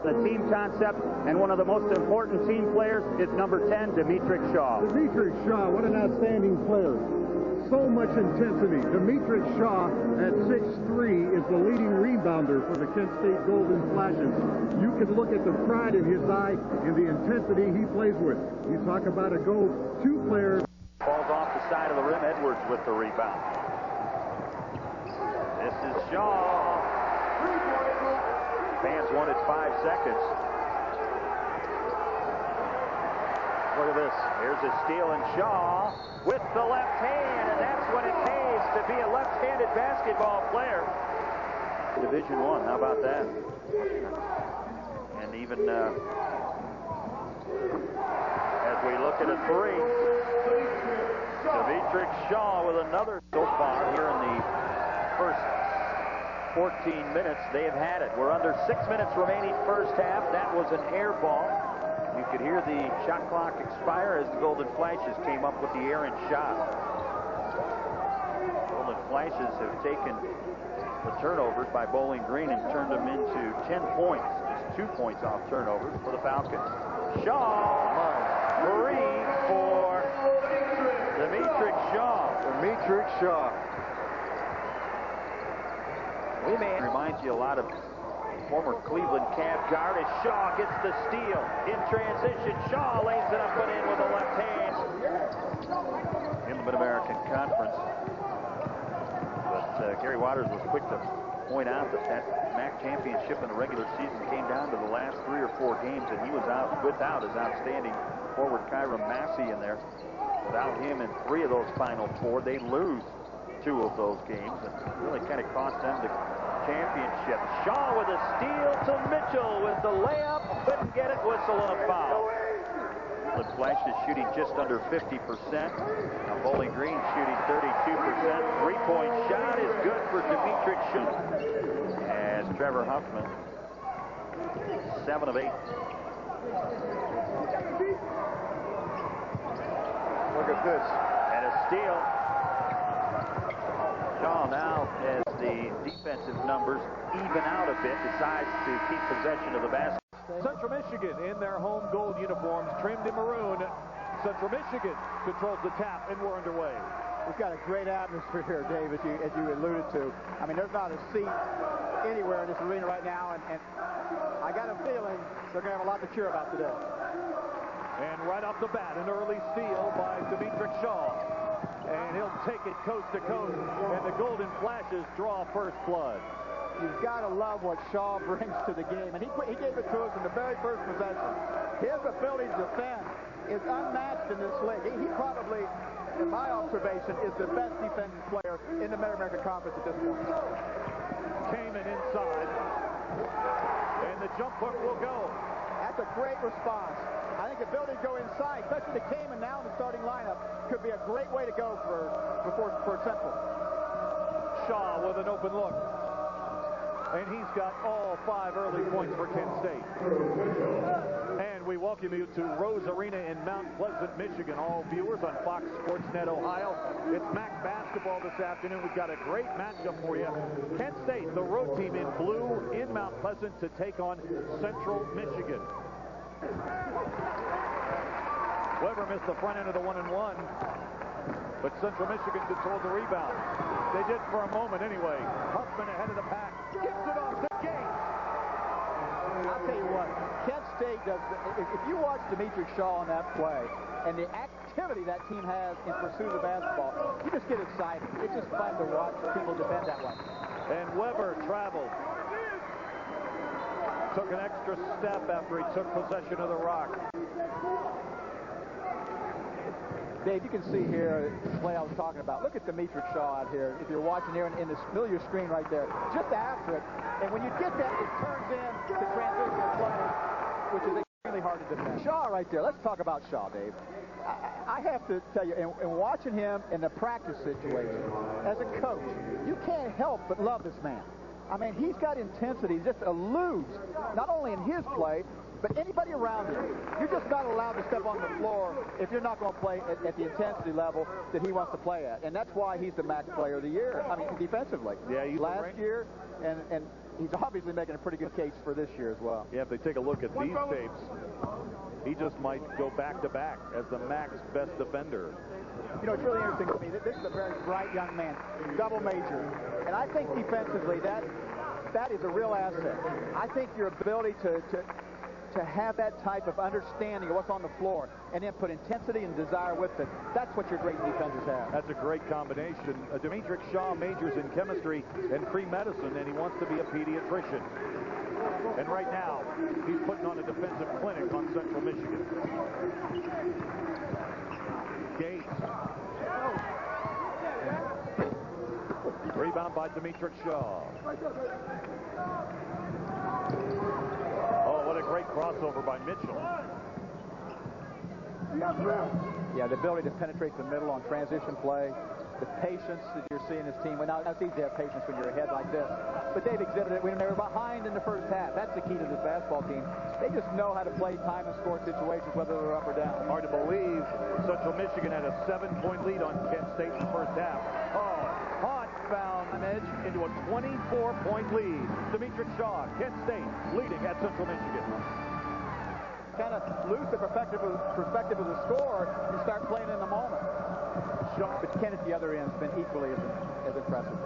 The team concept, and one of the most important team players is number 10, Demetric Shaw. Demetric Shaw, what an outstanding player. So much intensity. Demetric Shaw at 6'3" is the leading rebounder for the Kent State Golden Flashes. You can look at the pride in his eye and the intensity he plays with. You talk about a go-to player. Falls off the side of the rim. Edwards with the rebound. This is Shaw. Fans wanted 5 seconds. Look at this. Here's a steal, and Shaw with the left hand, and that's what it pays to be a left-handed basketball player. Division I, how about that? And even as we look at a three, Demetric Shaw with another so far here in the first 14 minutes. They have had it. We're under 6 minutes remaining first half. That was an air ball. You could hear the shot clock expire as the Golden Flashes came up with the errant shot. Golden Flashes have taken the turnovers by Bowling Green and turned them into 10 points. Just 2 points off turnovers for the Falcons. Shaw, free for Demetric Shaw. Demetric Shaw. Reminds you a lot of former Cleveland Cavs guard as Shaw gets the steal. In transition, Shaw lays it up and in with the left hand. In the Mid-American Conference. But Gary Waters was quick to point out that MAC championship in the regular season came down to the last 3 or 4 games, and he was out without his outstanding forward Kyron Massey in there. Without him in 3 of those final 4, they lose 2 of those games, and really kind of cost them the championship. Shaw with a steal to Mitchell with the layup. Couldn't get it. Whistle and a foul. The Flashes shooting just under 50%. Now Bowling Green shooting 32%. 3-point shot is good for Demetric Shaw. As Trevor Huffman, 7 of 8. Look at this. And a steal. Shaw now, as the defensive numbers even out a bit, decides to keep possession of the basket. Central Michigan in their home gold uniforms, trimmed in maroon. Central Michigan controls the tap, and we're underway. We've got a great atmosphere here, Dave, as you alluded to. I mean, there's not a seat anywhere in this arena right now, and I got a feeling they're going to have a lot to cheer about today. And right off the bat, an early steal by Demetric Shaw. And he'll take it coast to coast, and the Golden Flashes draw first blood. You've got to love what Shaw brings to the game, and he gave it to us in the very first possession. His ability to defend is unmatched in this league. He probably, in my observation, is the best defensive player in the Mid-American Conference at this point. Kamen inside, and the jump hook will go. That's a great response. I think the ability to go inside, especially the Kamen now in the starting lineup, could be a great way to go for Central. Shaw with an open look. And he's got all 5 early points for Kent State. And we welcome you to Rose Arena in Mount Pleasant, Michigan. All viewers on Fox Sports Net Ohio. It's MAC basketball this afternoon. We've got a great matchup for you. Kent State, the road team in blue in Mount Pleasant to take on Central Michigan. Weber missed the front end of the 1-and-1, but Central Michigan controlled the rebound. They did for a moment anyway. Huffman ahead of the pack. Gets it off to Gates. I'll tell you what, Kent State does. If you watch Demetric Shaw on that play and the activity that team has in pursuit of the basketball, you just get excited. It's just fun to watch people defend that way. And Weber traveled. Took an extra step after he took possession of the rock. Dave, you can see here the play I was talking about. Look at Demetric Shaw out here. If you're watching here in the middle of your screen right there, just after it. And when you get that, it turns in to transition play, which is extremely hard to defend. Shaw right there. Let's talk about Shaw, Dave. I have to tell you, in watching him in the practice situation, as a coach, you can't help but love this man. I mean, he's got intensity. He just eludes, not only in his play, but anybody around him. You're just not allowed to step on the floor if you're not going to play at the intensity level that he wants to play at. And that's why he's the MAC Player of the Year, I mean, defensively. Yeah, last year, and he's obviously making a pretty good case for this year as well. Yeah, if they take a look at these tapes, he just might go back-to-back as the MAC's best defender. You know, it's really interesting to me. This is a very bright young man, double major. And I think defensively, that is a real asset. I think your ability to have that type of understanding of what's on the floor and then put intensity and desire with it, that's what your great defenders have. That's a great combination. Demetric Shaw majors in chemistry and pre-medicine, and he wants to be a pediatrician. And right now, he's putting on a defensive clinic on Central Michigan. Gates. Rebound by Demetric Shaw. Oh, what a great crossover by Mitchell. Yeah, the ability to penetrate the middle on transition play, the patience that you're seeing this team. Well, now it's easy to have patience when you're ahead like this, but they've exhibited it when they were behind in the first half. That's the key to this basketball team. They just know how to play time and score situations, whether they're up or down. Hard to believe Central Michigan had a 7-point lead on Kent State in the first half. Oh, Hart found an edge into a 24-point lead. Demetric Shaw, Kent State, leading at Central Michigan. Kind of lose the perspective of the score and start playing in the moment. Shaw, but Kent at the other end has been equally as impressive.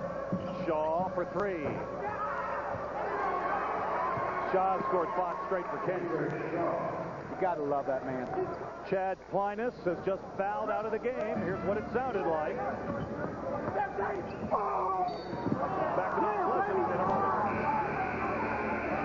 Shaw for three. Shaw scored 5 straight for Kent. You got to love that man. Chad Plinus has just fouled out of the game. Here's what it sounded like. Back to Mount Pleasant in a moment.